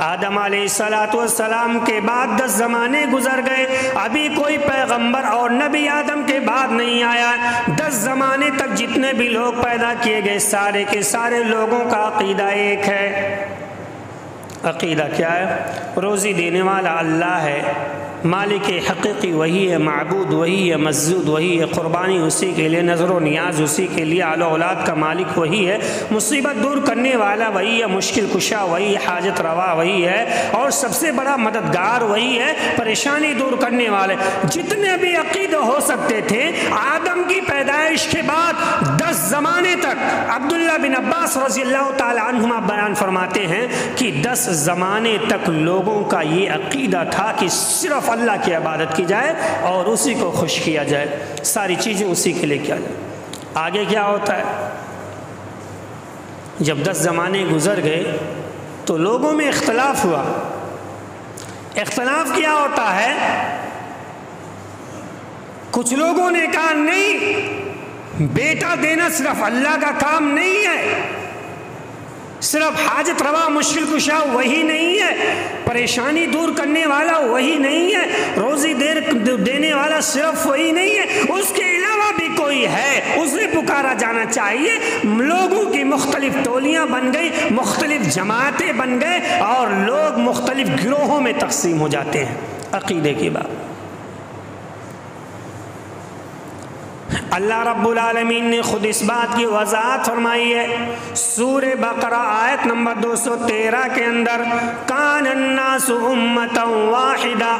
آدم علیہ السلام کے بعد 10 زمانے گزر گئے، ابھی کوئی پیغمبر اور نبی آدم کے بعد نہیں آیا۔ 10 زمانے تک جتنے بھی لوگ پیدا کیے گئے سارے کے سارے لوگوں کا عقیدہ ایک ہے۔ عقیدہ کیا ہے؟ روزی دینے والا اللہ ہے، مالک حقیقی وہی ہے، معبود وہی ہے، مسجود وہی ہے، قربانی اسی کے لیے، نظر و نیاز اسی کے لیے، آل و اولاد کا مالک وہی ہے، مصیبت دور کرنے والا وہی ہے، مشکل کشا وہی ہے، حاجت روا وہی ہے، اور سب سے بڑا مددگار وہی ہے، پریشانی دور کرنے والے۔ جتنے بھی عقیدے ہو سکتے تھے آدم کی پیدائش کے بعد 10 زمانے تک، عبداللہ بن عباس رضی اللہ تعالی عنہما بیان فرماتے ہیں کہ 10 زمانے تک لوگوں کا یہ عقیدہ تھا کہ صرف اللہ کی عبادت کی جائے اور اسی کو خوش کیا جائے، ساری چیزیں اسی کے لیے کیا جائے۔ آگے کیا ہوتا ہے؟ جب 10 زمانے گزر گئے تو لوگوں میں اختلاف ہوا۔ اختلاف کیا ہوتا ہے؟ کچھ لوگوں نے کہا نہیں، بیٹا دینا صرف اللہ کا کام نہیں ہے، صرف حاجت روا مشکل کشا وہی نہیں ہے، پریشانی دور کرنے والا وہی نہیں ہے، روزی دینے والا صرف وہی نہیں ہے، اس کے علاوہ بھی کوئی ہے، اسے پکارا جانا چاہیے۔ لوگوں کی مختلف ٹولیاں بن گئی، مختلف جماعتیں بن گئے، اور لوگ مختلف گروہوں میں تقسیم ہو جاتے ہیں۔ عقیدے کی بات اللہ رب العالمین نے خود اس بات کی وضاحت فرمائی ہے سورہ بقرہ آیت نمبر 213 کے اندر، کان الناس امتا واحدہ،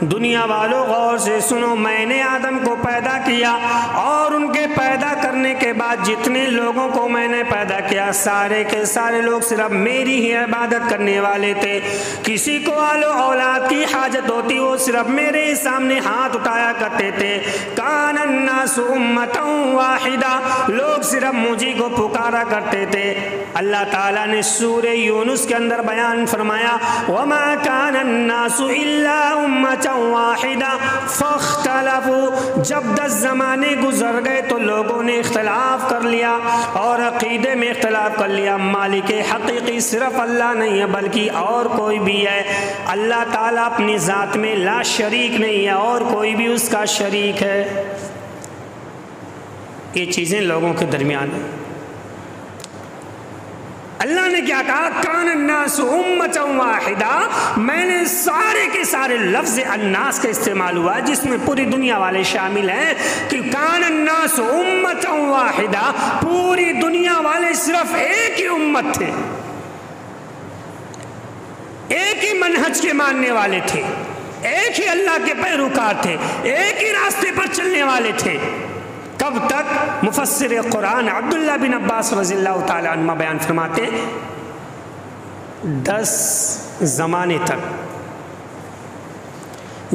دنیا والوں غور سے سنو، میں نے آدم کو پیدا کیا اور ان کے پیدا کرنے کے بعد جتنے لوگوں کو میں نے پیدا کیا سارے کے سارے لوگ صرف میری ہی عبادت کرنے والے تھے۔ کسی کو آل و اولاد کی حاجت ہوتی وہ صرف میرے ہی سامنے ہاتھ اٹھایا کرتے تھے۔ کان الناس امتا واحدہ، لوگ صرف مجھے کو پکارا کرتے تھے۔ اللہ تعالیٰ نے سورہ یونس کے اندر بیان فرمایا، وما کان الناس الا امتا واحدہ فاختلفوا، جب 10 زمانے گزر گئے تو لوگوں نے اختلاف کر لیا اور عقیدے میں اختلاف کر لیا۔ مالک حقیقی صرف اللہ نہیں ہے بلکہ اور کوئی بھی ہے۔ اللہ تعالیٰ اپنی ذات میں لا شریک نہیں ہے اور کوئی بھی اس کا شریک ہے۔ یہ چیزیں لوگوں کے درمیان ہیں۔ اللہ نے کیا کہا؟ کان الناس امتا واحدہ، میں نے سارے کے سارے لفظ الناس کا استعمال ہوا جس میں پوری دنیا والے شامل ہیں، کہ کان الناس امتا واحدہ، پوری دنیا والے صرف ایک ہی امت تھے، ایک ہی منہج کے ماننے والے تھے، ایک ہی اللہ کے پیروکار تھے، ایک ہی راستے پر چلنے والے تھے۔ کب تک؟ مفسر قرآن عبداللہ بن عباس رضی اللہ تعالی عنہ بیان فرماتے ہیں 10 زمانے تک۔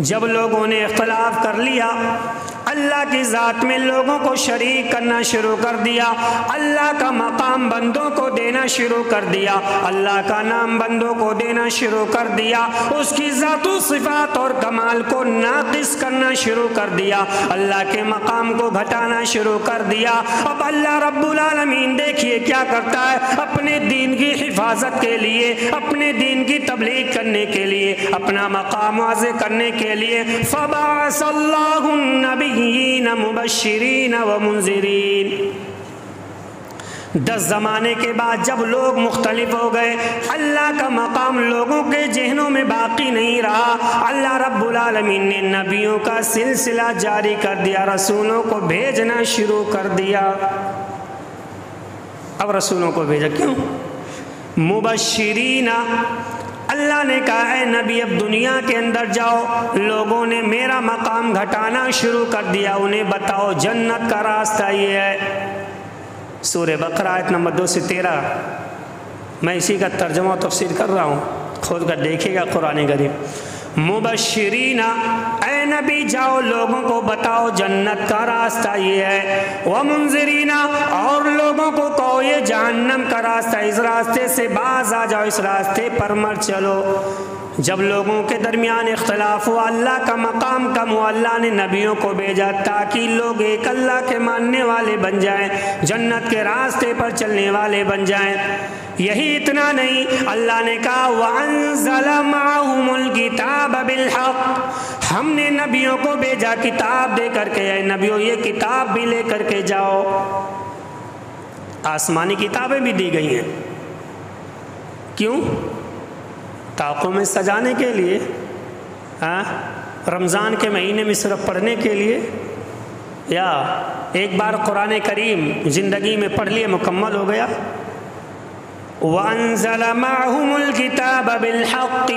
جب لوگوں نے اختلاف کر لیا، اللہ کی ذات میں لوگوں کو شریک کرنا شروع کر دیا، اللہ کا مقام بندوں کو دینا شروع کر دیا، اللہ کا نام بندوں کو دینا شروع کر دیا، اس کی ذات و صفات اور کمال کو ناقص کرنا شروع کر دیا، اللہ کے مقام کو گھٹانا شروع کر دیا۔ اب اللہ رب العالمین دیکھیے کیا کرتا ہے، اپنے دین کی حفاظت کے لیے، اپنے دین کی تبلیغ کرنے کے لیے، اپنا مقام واضح کرنے کے لیے، فبعث اللہ النبی مبشرین و منذرین۔ 10 زمانے کے بعد جب لوگ مختلف ہو گئے، اللہ کا مقام لوگوں کے ذہنوں میں باقی نہیں رہا، اللہ رب العالمین نے نبیوں کا سلسلہ جاری کر دیا، رسولوں کو بھیجنا شروع کر دیا۔ اب رسولوں کو بھیجا کیوں؟ مبشرین، اللہ نے کہا اے نبی اب دنیا کے اندر جاؤ، لوگوں نے میرا مقام گھٹانا شروع کر دیا، انہیں بتاؤ جنت کا راستہ یہ ہے۔ سورہ بقرہ آیت نمبر 2 سے 13، میں اسی کا ترجمہ و تفسیر کر رہا ہوں، کھول کر دیکھیے گا قرآن کریم۔ مبشرین، اے نبی جاؤ لوگوں کو بتاؤ جنت کا راستہ یہ ہے، ومنذرین، اور لوگوں کو کہو یہ جہنم کا راستہ، اس راستے سے باز آ جاؤ، اس راستے پر مت چلو۔ جب لوگوں کے درمیان اختلاف ہوا، اللہ کا مقام کم ہوا، اللہ نے نبیوں کو بھیجا تاکہ لوگ ایک اللہ کے ماننے والے بن جائیں، جنت کے راستے پر چلنے والے بن جائیں۔ یہی اتنا نہیں، اللہ نے کہا وَأَنزَلَ مَعَهُمُ الْكِتَابَ بِالْحَقِّ، ہم نے نبیوں کو بھیجا کتاب دے کر کے، اے نبیوں یہ کتاب بھی لے کر کے جاؤ۔ آسمانی کتابیں بھی دی گئی ہیں، کیوں؟ طاقوں میں سجانے کے لیے، رمضان کے مہینے میں صرف پڑھنے کے لیے، یا ایک بار قرآن کریم زندگی میں پڑھ لیے مکمل ہو گیا۔ وَأَنزَلَ مَعَهُمُ الْكِتَابَ بِالْحَقِّ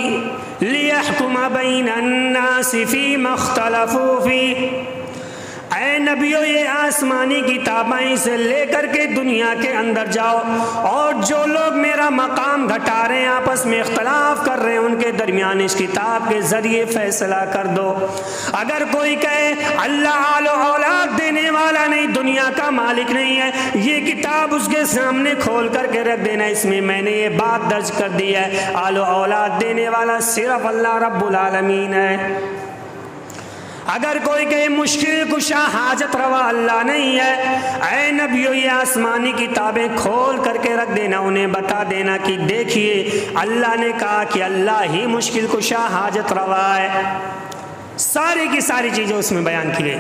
لِيَحْكُمَ بَيْنَ النَّاسِ فِي مَا اخْتَلَفُوا فِيهِ، اے نبیوں یہ آسمانی کتابیں سے لے کر کے دنیا کے اندر جاؤ، اور جو لوگ میرا مقام گھٹا رہے ہیں، آپس میں اختلاف کر رہے ہیں، ان کے درمیان اس کتاب کے ذریعے فیصلہ کر دو۔ اگر کوئی کہے اللہ آل و اولاد دینے والا نہیں، دنیا کا مالک نہیں ہے، یہ کتاب اس کے سامنے کھول کر کے رکھ دینا، اس میں میں نے یہ بات درج کر دی ہے، آل و اولاد دینے والا صرف اللہ رب العالمین ہے۔ اگر کوئی کہے مشکل کشا حاجت روا اللہ نہیں ہے، اے نبیو یہ آسمانی کتابیں کھول کر کے رکھ دینا، انہیں بتا دینا کہ دیکھیے اللہ نے کہا کہ اللہ ہی مشکل کشا حاجت روا ہے۔ ساری کی ساری چیزیں اس میں بیان کی گئی۔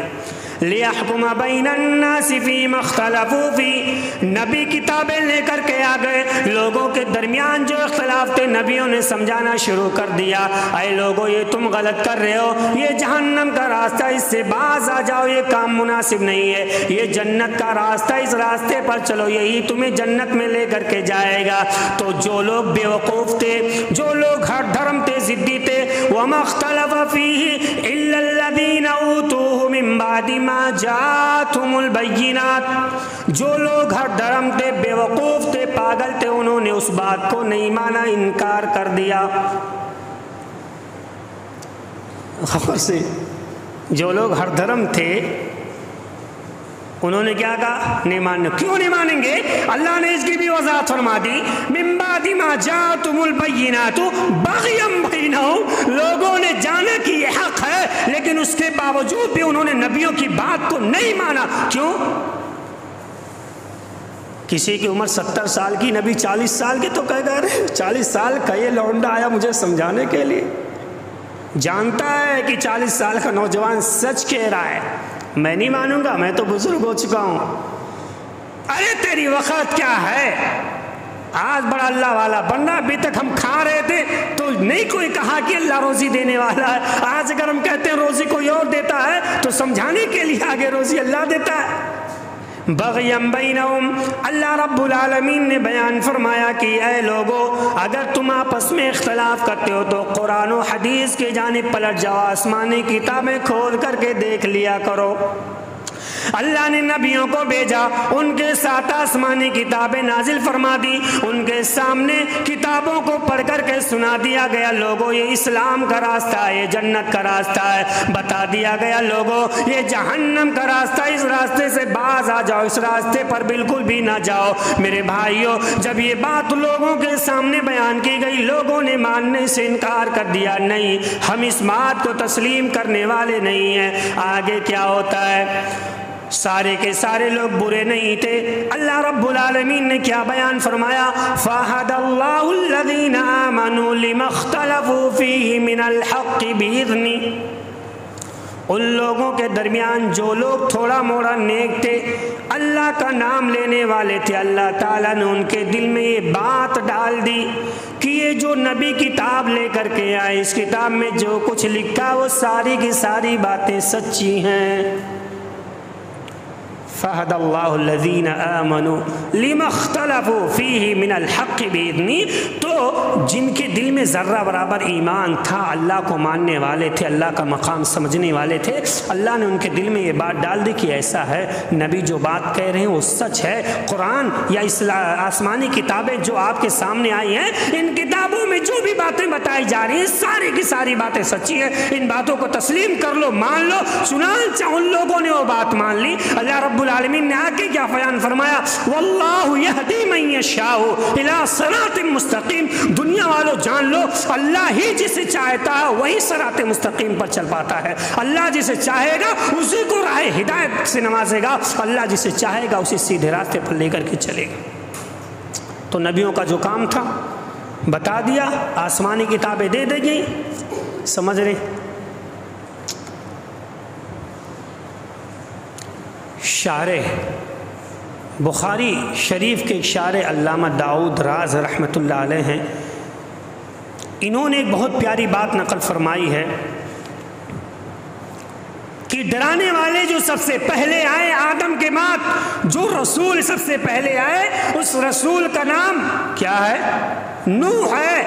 لِيَحْكُمَ بَيْنَ النَّاسِ فِي مَا اخْتَلَفُوا فِيهِ، نبی کتابیں لے کر کے آ گئے، لوگوں کے درمیان جو اختلاف تھے نبیوں نے سمجھانا شروع کر دیا، اے لوگوں یہ تم غلط کر رہے ہو، یہ جہنم کا راستہ، اس سے باز آ جاؤ، یہ کام مناسب نہیں ہے، یہ جنت کا راستہ، اس راستے پر چلو، یہی تمہیں جنت میں لے کر کے جائے گا۔ تو جو لوگ بے وقوف تھے، جو لوگ ہر دھرم تھے، ضدی تھے، وَمَا اخْتَلَفَ فِيهِ إِلَّا الَّذِينَ أُوتُوهُ مِن بَعْدِ مَا جَاءَتْهُمُ الْبَيِّنَاتُ، جو لوگ ہر دھرم تھے، بے وقوف تھے، پاگل تھے، انہوں نے اس بات کو نہیں مانا، انکار کر دیا۔ خبر سے جو لوگ ہر دھرم تھے انہوں نے کیا کہا؟ نہیں ماننا۔ کیوں نہیں مانیں گے؟ اللہ نے اس کی بھی وضاحت فرما دی، من بعد ما جاءتهم البینات بغیا بینہم، لوگوں نے جانا کہ یہ حق ہے، لیکن اس کے باوجود بھی انہوں نے نبیوں کی بات کو نہیں مانا۔ کیوں؟ کسی کی عمر 70 سال کی، نبی 40 سال کی، تو کہہ گئے رہے 40 سال کا یہ لونڈا آیا مجھے سمجھانے کے لیے، جانتا ہے کہ 40 سال کا نوجوان سچ کہہ رہا ہے، میں نہیں مانوں گا، میں تو بزرگ ہو چکا ہوں۔ ارے تیری وقت کیا ہے، آج بڑا اللہ والا بننا، ابھی تک ہم کھا رہے تھے تو نہیں کوئی کہا کہ اللہ روزی دینے والا ہے، آج اگر ہم کہتے ہیں روزی کوئی اور دیتا ہے تو سمجھانے کے لیے آگے روزی اللہ دیتا ہے۔ بغیم بینہم، اللہ رب العالمین نے بیان فرمایا کہ اے لوگو اگر تم آپس میں اختلاف کرتے ہو تو قرآن و حدیث کی جانب پلٹ جاؤ، آسمانی کتابیں کھول کر کے دیکھ لیا کرو۔ اللہ نے نبیوں کو بھیجا، ان کے ساتھ آسمانی کتابیں نازل فرما دی، ان کے سامنے کتابوں کو پڑھ کر کے سنا دیا گیا، لوگوں یہ اسلام کا راستہ ہے، یہ جنت کا راستہ ہے، بتا دیا گیا لوگوں یہ جہنم کا راستہ، اس راستے سے باز آ جاؤ، اس راستے پر بالکل بھی نہ جاؤ۔ میرے بھائیوں جب یہ بات لوگوں کے سامنے بیان کی گئی، لوگوں نے ماننے سے انکار کر دیا، نہیں ہم اس بات کو تسلیم کرنے والے نہیں ہیں۔ آگے کیا ہوتا ہے؟ سارے کے سارے لوگ برے نہیں تھے، اللہ رب العالمین نے کیا بیان فرمایا؟ فَهَدَى اللَّهُ الَّذِينَ آمَنُوا لِمَا اخْتَلَفُوا فِيهِ مِنَ الْحَقِّ بِإِذْنِهِ، ان لوگوں کے درمیان جو لوگ تھوڑا موڑا نیک تھے، اللہ کا نام لینے والے تھے، اللہ تعالیٰ نے ان کے دل میں یہ بات ڈال دی کہ یہ جو نبی کتاب لے کر کے آئے، اس کتاب میں جو کچھ لکھا وہ ساری کی ساری باتیں سچی ہیں۔ فَهَدَى اللَّهُ الَّذِينَ آمَنُوا لِمَا اخْتَلَفُوا فِيهِ مِنَ الْحَقِّ بِإِذْنِهِ، تو جن کے دل میں ذرہ برابر ایمان تھا، اللہ کو ماننے والے تھے، اللہ کا مقام سمجھنے والے تھے، اللہ نے ان کے دل میں یہ بات ڈال دی کہ ایسا ہے، نبی جو بات کہہ رہے ہیں وہ سچ ہے، قرآن یا آسمانی کتابیں جو آپ کے سامنے آئی ہیں، ان کتابوں میں جو بھی باتیں بتائی جا رہی ہیں ساری کی ساری باتیں سچی ہیں، ان باتوں کو تسلیم کر لو، مان لو۔ چنانچہ ان لوگوں نے وہ بات مان لی۔ اللہ رب العالمین نے آگے کیا بیان فرمایا؟ واللہ یہدی من یشاء الی صراط مستقیم، دنیا والوں جان لو اللہ ہی جسے چاہتا ہے وہی صراط مستقیم پر چل پاتا ہے، اللہ جسے چاہے گا اسی کو راہ ہدایت سے نوازے گا، اللہ جسے چاہے گا اسے سیدھے راستے پر لے کر کے چلے گا۔ تو نبیوں کا جو کام تھا بتا دیا، آسمانی کتابیں دے دی گئی. سمجھ رہے؟ شارح بخاری شریف کے شارح علامہ داؤد راز رحمۃ اللہ علیہ ہیں. انہوں نے ایک بہت پیاری بات نقل فرمائی ہے کہ ڈرانے والے جو سب سے پہلے آئے آدم کے بعد، جو رسول سب سے پہلے آئے، اس رسول کا نام کیا ہے؟ نوح ہے.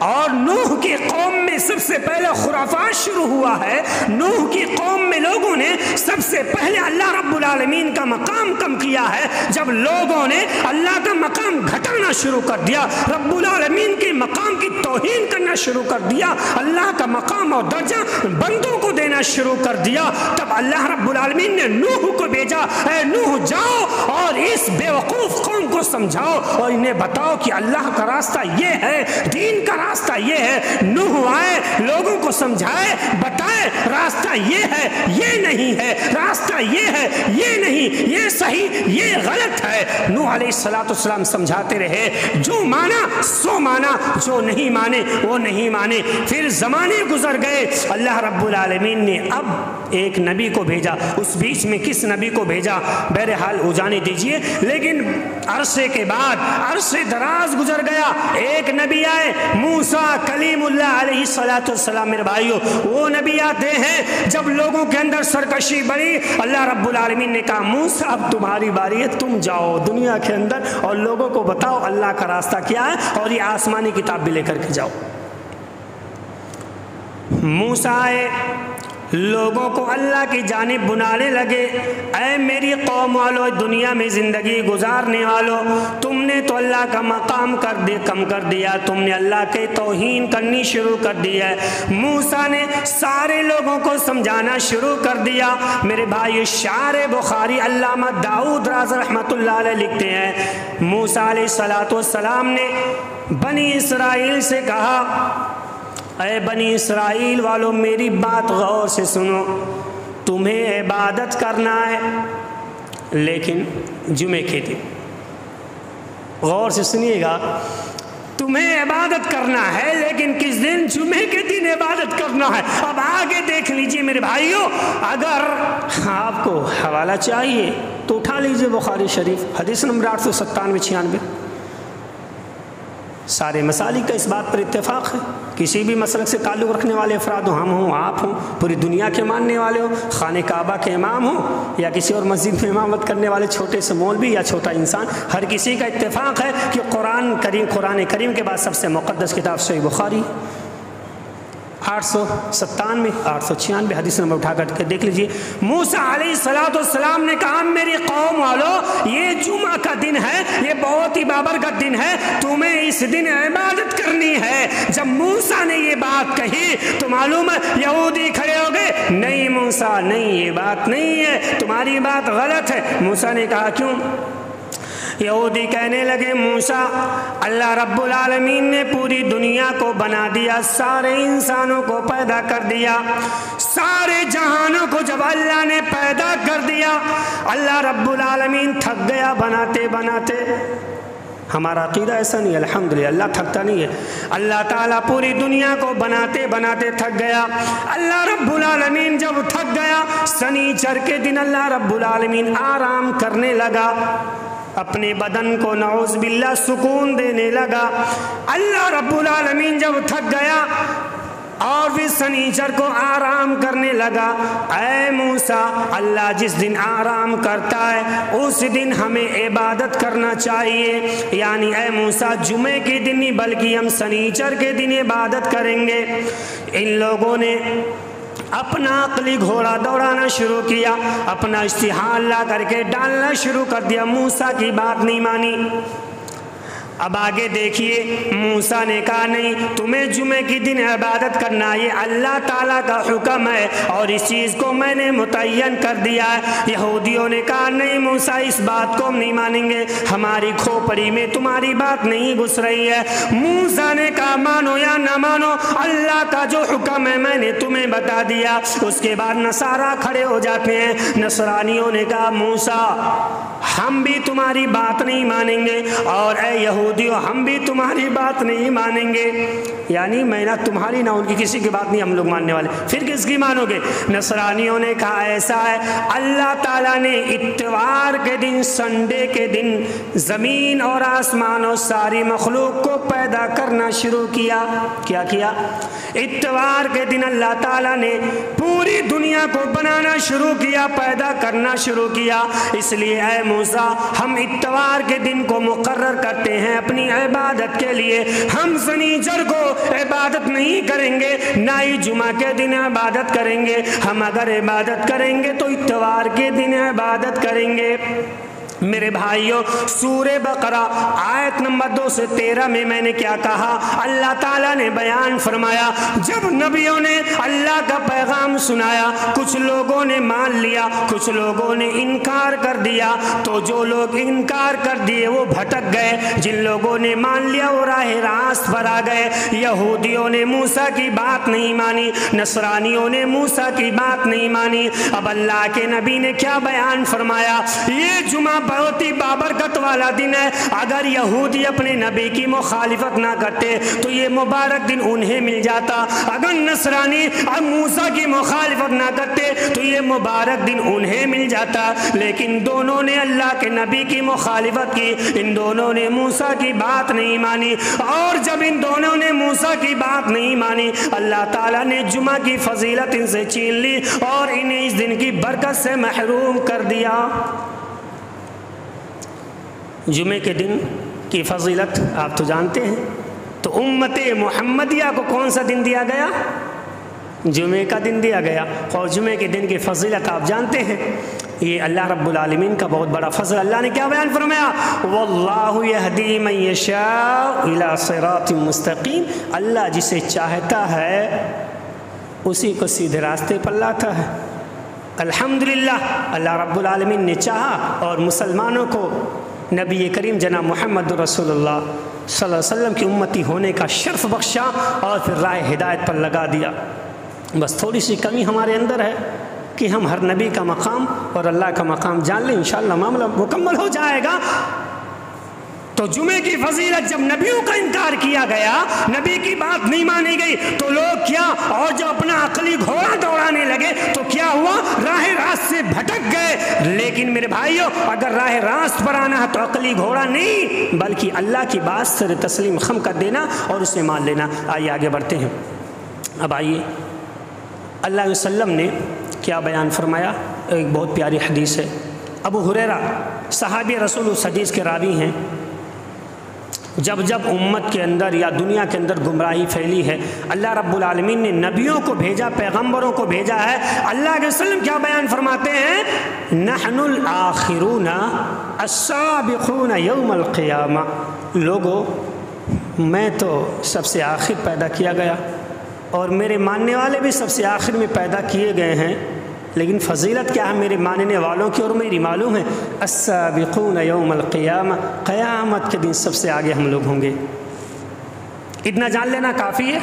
اور نوح کی قوم میں سب سے پہلے خرافات شروع ہوا ہے. نوح کی قوم میں لوگوں نے سب سے پہلے اللہ رب العالمین کا مقام کم کیا ہے. جب لوگوں نے اللہ کا مقام گھٹانا شروع کر دیا، رب العالمین کے مقام کی توہین کرنا شروع کر دیا، اللہ کا مقام اور درجہ بندوں کو دینا شروع کر دیا، تب اللہ رب العالمین نے نوح کو بھیجا، اے نوح جاؤ اور اس بے وقوف قوم کو سمجھاؤ اور انہیں بتاؤ کہ اللہ کا راستہ یہ ہے، دین کا راستہ یہ ہے. نوح آئے، لوگوں کو سمجھائے، بتائے راستہ یہ ہے، یہ نہیں ہے، راستہ یہ ہے، یہ نہیں، یہ صحیح، یہ غلط ہے. نوح علیہ السلام سمجھاتے رہے، جو مانا سو مانا، جو نہیں مانے وہ نہیں مانے. پھر زمانے گزر گئے، اللہ رب العالمین نے اب ایک نبی کو بھیجا. اس بیچ میں کس نبی کو بھیجا بہرحال وہ جانے دیجئے، لیکن عرصے کے بعد عرصے دراز گزر گیا، ایک نبی آئے، موسیٰ کلیم اللہ علیہ السلام. میرے بھائیو، وہ نبی آتے ہیں جب لوگوں کے اندر سرکشی بڑھی، اللہ رب العالمین نے کہا موسیٰ اب تمہاری باری ہے، تم جاؤ دنیا کے اندر اور لوگوں کو بتاؤ اللہ کا راستہ کیا ہے، اور یہ آسمانی کتاب بھی لے کر کے جاؤ. موسیٰ آئے، لوگوں کو اللہ کی جانب بلانے لگے، اے میری قوم والو، دنیا میں زندگی گزارنے والوں، تم نے تو اللہ کا مقام کم کر دیا، تم نے اللہ کے توہین کرنی شروع کر دی ہے. موسیٰ نے سارے لوگوں کو سمجھانا شروع کر دیا. میرے بھائی، شارح بخاری علامہ داؤد راز رحمۃ اللہ علیہ لکھتے ہیں، موسیٰ علیہ السلام نے بنی اسرائیل سے کہا، اے بنی اسرائیل والو، میری بات غور سے سنو، تمہیں عبادت کرنا ہے لیکن جمعے کے دن. غور سے سنیے گا، تمہیں عبادت کرنا ہے لیکن کس دن؟ جمعے کے دن عبادت کرنا ہے. اب آگے دیکھ لیجئے میرے بھائیوں، اگر آپ کو حوالہ چاہیے تو اٹھا لیجئے بخاری شریف، حدیث نمبر 897-96. سارے مسالک کا اس بات پر اتفاق ہے. کسی بھی مسلک سے تعلق رکھنے والے افراد ہوں، ہم ہوں، آپ ہوں، پوری دنیا کے ماننے والے ہوں، خانہ کعبہ کے امام ہوں یا کسی اور مسجد میں امامت کرنے والے چھوٹے سے مولوی یا چھوٹا انسان، ہر کسی کا اتفاق ہے کہ قرآن کریم کے بعد سب سے مقدس کتاب صحیح بخاری. 897 896 حدیث نمبر اٹھا کر کے دیکھ لیجئے. موسیٰ علیہ السلام نے کہا، میری قوم والو، یہ جمعہ کا دن ہے، یہ بہت ہی بابرکت دن ہے، تمہیں اس دن عبادت کرنی ہے. جب موسیٰ نے یہ بات کہی تو معلوم ہے یہودی کھڑے ہو گئے، نہیں موسیٰ، نہیں، یہ بات نہیں ہے، تمہاری بات غلط ہے. موسیٰ نے کہا کیوں؟ یہودی کہنے لگے، موسیٰ، اللہ رب العالمین نے پوری دنیا کو بنا دیا، سارے انسانوں کو پیدا کر دیا، سارے جہانوں کو جب اللہ نے پیدا کر دیا، اللہ رب العالمین تھک گیا بناتے بناتے. ہمارا عقیدہ ایسا نہیں ہے، الحمدللہ، اللہ تھکتا نہیں ہے. اللہ تعالیٰ پوری دنیا کو بناتے بناتے تھک گیا. اللہ رب العالمین جب تھک گیا، سنیچر کے دن اللہ رب العالمین آرام کرنے لگا، اپنے بدن کو نعوذ باللہ سکون دینے لگا. اللہ رب العالمین جب تھک گیا اور پھر سنیچر کو آرام کرنے لگا. اے موسیٰ، اللہ جس دن آرام کرتا ہے اس دن ہمیں عبادت کرنا چاہیے، یعنی اے موسیٰ جمعے کے دن نہیں بلکہ ہم سنیچر کے دن عبادت کریں گے. ان لوگوں نے اپنا عقلی گھوڑا دوڑانا شروع کیا، اپنا اشتہار لا کر کے ڈالنا شروع کر دیا. موسیٰ کی بات نہیں مانی. اب آگے دیکھیے، موسیٰ نے کہا نہیں، تمہیں جمعے کی دن عبادت کرنا، یہ اللہ تعالیٰ کا حکم ہے اور اس چیز کو میں نے متعین کر دیا ہے. یہودیوں نے کہا نہیں موسیٰ، اس بات کو ہم نہیں مانیں گے، ہماری کھوپڑی میں تمہاری بات نہیں گھس رہی ہے. موسیٰ نے کہا مانو یا نہ مانو، اللہ کا جو حکم ہے میں نے تمہیں بتا دیا. اس کے بعد نصارہ کھڑے ہو جاتے ہیں. نصرانیوں نے کہا موسیٰ ہم بھی تمہاری بات نہیں مانیں گے، اور اے یہودیوں ہم بھی تمہاری بات نہیں مانیں گے، یعنی میں نہ تمہاری نہ ان کی کسی کی بات نہیں ہم لوگ ماننے والے، پھر کس کی مانو گے؟ نصرانیوں نے کہا ایسا ہے، اللہ تعالیٰ نے اتوار کے دن، سنڈے کے دن زمین اور آسمان اور ساری مخلوق کو پیدا کرنا شروع کیا۔ کیا کیا؟ اتوار کے دن اللہ تعالیٰ نے پوری دنیا کو بنانا شروع کیا، پیدا کرنا شروع کیا۔ اس لیے اے موسیٰ ہم اتوار کے دن کو مقرر کرتے ہیں اپنی عبادت کے لیے، ہم سنیچر کو عبادت نہیں کریں گے، نہ ہی جمعہ کے دن عبادت کریں گے، ہم اگر عبادت کریں گے تو اتوار کے دن عبادت کریں گے۔ میرے بھائیوں، سورہ بقرہ آیت نمبر 213 میں میں نے کیا کہا؟ اللہ تعالیٰ نے بیان فرمایا جب نبیوں نے اللہ کا پیغام سنایا، کچھ لوگوں نے مان لیا، کچھ لوگوں نے انکار کر دیا، تو جو لوگ انکار کر دیے وہ بھٹک گئے، جن لوگوں نے مان لیا وہ راہ راست پر آ گئے۔ یہودیوں نے موسیٰ کی بات نہیں مانی، نصرانیوں نے موسیٰ کی بات نہیں مانی۔ اب اللہ کے نبی نے کیا بیان فرمایا؟ یہ جمعہ بہت ہی بابرکت والا دن ہے، اگر یہودی اپنے نبی کی مخالفت نہ کرتے تو یہ مبارک دن انہیں مل جاتا، اگر نصرانی اب موسیٰ کی مخالفت نہ کرتے تو یہ مبارک دن انہیں مل جاتا، لیکن دونوں نے اللہ کے نبی کی مخالفت کی، ان دونوں نے موسیٰ کی بات نہیں مانی، اور جب ان دونوں نے موسیٰ کی بات نہیں مانی، اللہ تعالیٰ نے جمعہ کی فضیلت ان سے چھین لی اور انہیں اس دن کی برکت سے محروم کر دیا۔ جمعے کے دن کی فضیلت آپ تو جانتے ہیں، تو امت محمدیہ کو کون سا دن دیا گیا؟ جمعے کا دن دیا گیا، اور جمعے کے دن کی فضیلت آپ جانتے ہیں، یہ اللہ رب العالمین کا بہت بڑا فضل۔ اللہ نے کیا بیان فرمایا؟ واللہ یہدی من یشاء الی صراط مستقیم، اللہ جسے چاہتا ہے اسی کو سیدھے راستے پر لاتا ہے۔ الحمدللہ اللہ رب العالمین نے چاہا اور مسلمانوں کو نبی کریم جناب محمد رسول اللہ صلی اللہ علیہ وسلم کی امتی ہونے کا شرف بخشا اور پھر راہ ہدایت پر لگا دیا۔ بس تھوڑی سی کمی ہمارے اندر ہے کہ ہم ہر نبی کا مقام اور اللہ کا مقام جان لیں، انشاءاللہ معاملہ مکمل ہو جائے گا۔ تو جمعے کی فضیلت جب نبیوں کا انکار کیا گیا، نبی کی بات نہیں مانی گئی، تو لوگ کیا، اور جب اپنا عقلی گھوڑا دوڑانے لگے تو کیا ہوا؟ راہ راست سے بھٹک گئے۔ لیکن میرے بھائیوں، اگر راہ راست پر آنا ہے تو عقلی گھوڑا نہیں بلکہ اللہ کی بات سر تسلیم خم کر دینا اور اسے مان لینا۔ آئیے آگے بڑھتے ہیں۔ اب آئیے اللہ علیہ وسلم نے کیا بیان فرمایا؟ ایک بہت پیاری حدیث ہے۔ ابو ہریرہ صحابی رسول اس حدیث کے راوی ہیں، جب جب امت کے اندر یا دنیا کے اندر گمراہی پھیلی ہے، اللہ رب العالمین نے نبیوں کو بھیجا، پیغمبروں کو بھیجا ہے۔ اللہ کے وسلم کیا بیان فرماتے ہیں؟ نحن الآخرون السابقون یوم القیامہ، لوگو میں تو سب سے آخر پیدا کیا گیا اور میرے ماننے والے بھی سب سے آخر میں پیدا کیے گئے ہیں، لیکن فضیلت کیا ہے میرے ماننے والوں کی اور میری معلوم ہے؟ السابقون یوم القیامہ، قیامت کے دن سب سے آگے ہم لوگ ہوں گے۔ اتنا جان لینا کافی ہے،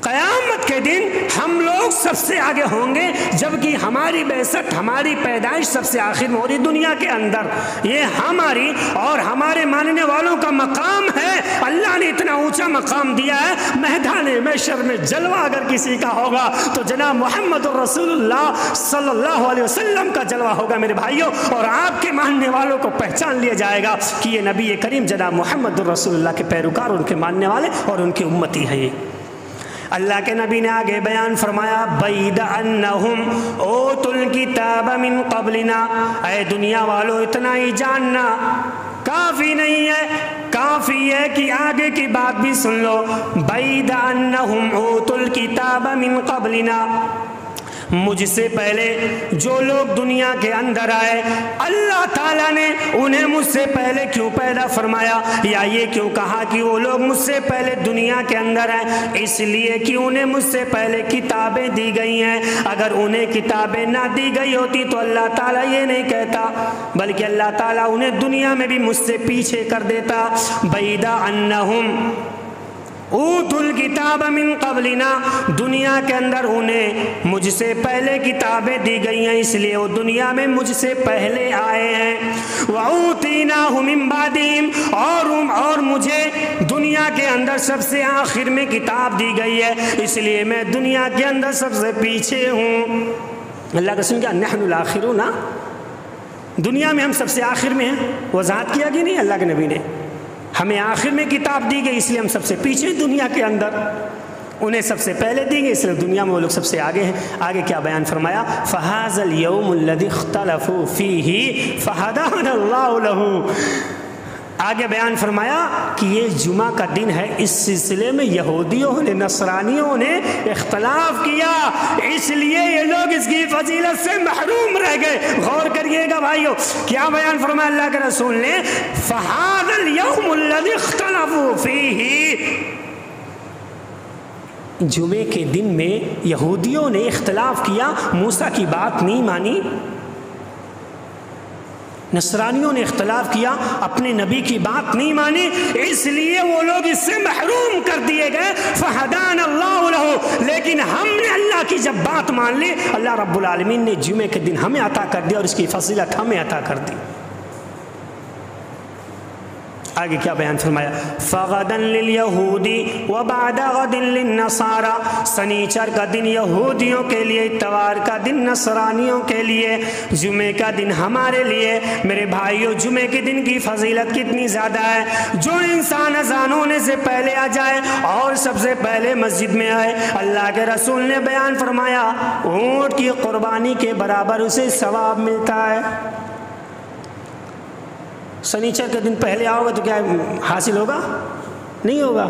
قیامت کے دن ہم لوگ سب سے آگے ہوں گے، جبکہ ہماری بعثت، ہماری پیدائش سب سے آخر میں ہو رہی دنیا کے اندر۔ یہ ہماری اور ہمارے ماننے والوں کا مقام ہے، اللہ نے اتنا اونچا مقام دیا ہے۔ میدان محشر میں جلوہ اگر کسی کا ہوگا تو جناب محمد رسول اللہ صلی اللہ علیہ وسلم کا جلوہ ہوگا میرے بھائیوں، اور آپ کے ماننے والوں کو پہچان لیا جائے گا کہ یہ نبی کریم جناب محمد رسول اللہ کے پیروکار، ان کے ماننے والے اور ان کی امتی ہے۔ یہ اللہ کے نبی نے آگے بیان فرمایا، بید انہم اوتوا الکتاب من قبلنا، اے دنیا والو اتنا ہی جاننا کافی نہیں ہے، کافی ہے کہ آگے کی بات بھی سن لو۔ بید انہم اوتوا الکتاب من قبلنا، مجھ سے پہلے جو لوگ دنیا کے اندر آئے، اللہ تعالیٰ نے انہیں مجھ سے پہلے کیوں پیدا فرمایا، یا یہ کیوں کہا کہ وہ لوگ مجھ سے پہلے دنیا کے اندر آئے؟ اس لیے کہ انہیں مجھ سے پہلے کتابیں دی گئی ہیں۔ اگر انہیں کتابیں نہ دی گئی ہوتی تو اللہ تعالیٰ یہ نہیں کہتا، بلکہ اللہ تعالیٰ انہیں دنیا میں بھی مجھ سے پیچھے کر دیتا۔ بیدا انہم اوتل کتاب من قبلنا، دنیا کے اندر انہیں مجھ سے پہلے کتابیں دی گئی ہیں، اس لیے وہ دنیا میں مجھ سے پہلے آئے ہیں۔ وَأُوتِينَاهُ مِن بَعْدِهِمْ، اور مجھے دنیا کے اندر سب سے آخر میں کتاب دی گئی ہے، اس لیے میں دنیا کے اندر سب سے پیچھے ہوں۔ اللہ کا سن کیا نحن الاخرون، دنیا میں ہم سب سے آخر میں ہیں۔ وضاحت کیا کہ نہیں اللہ کے نبی نے، ہمیں آخر میں کتاب دی گئی اس لیے ہم سب سے پیچھے ہیں دنیا کے اندر، انہیں سب سے پہلے دی گئی اس لیے دنیا میں وہ لوگ سب سے آگے ہیں۔ آگے کیا بیان فرمایا؟ فَهَذَا الْيَوْمُ الَّذِي اخْتَلَفُوا فِيهِ فَهَدَانَ اللَّهُ لَهُ۔ آگے بیان فرمایا کہ یہ جمعہ کا دن ہے، اس سلسلے میں یہودیوں نے نصرانیوں نے اختلاف کیا، اس لیے یہ لوگ اس کی فضیلت سے محروم رہ گئے۔ غور کریے گا بھائیو، کیا بیان فرمایا اللہ کے رسول نے؟ فَهَذَا الْيَوْمُ الَّذِي اخْتَلَفُوا فِيهِ، جمعے کے دن میں یہودیوں نے اختلاف کیا، موسیٰ کی بات نہیں مانی، نصرانیوں نے اختلاف کیا، اپنے نبی کی بات نہیں مانی، اس لیے وہ لوگ اس سے محروم کر دیے گئے۔ فَهَدَانَ اللَّهُ لَهُ، لیکن ہم نے اللہ کی جب بات مان لی، اللہ رب العالمین نے جمعے کے دن ہمیں عطا کر دیا اور اس کی فضیلت ہمیں عطا کر دی۔ آگے کیا بیان فرمایا؟ فَغَدًا لِلْيَهُودِ وَبَعْدَ غَدٍ لِلنَّصَارَى، سنیچر کا دن یہودیوں کے لیے، اتوار کا دن نصرانیوں کے لیے، جمعے کا دن ہمارے لیے۔ میرے بھائیو، جمعے کے دن کی فضیلت کتنی زیادہ ہے۔ جو انسان اذان ہونے سے پہلے آ جائے اور سب سے پہلے مسجد میں آئے، اللہ کے رسول نے بیان فرمایا اونٹ کی قربانی کے برابر اسے ثواب ملتا ہے۔ سنیچر کے دن پہلے آؤ گے تو کیا حاصل ہوگا؟ نہیں ہوگا۔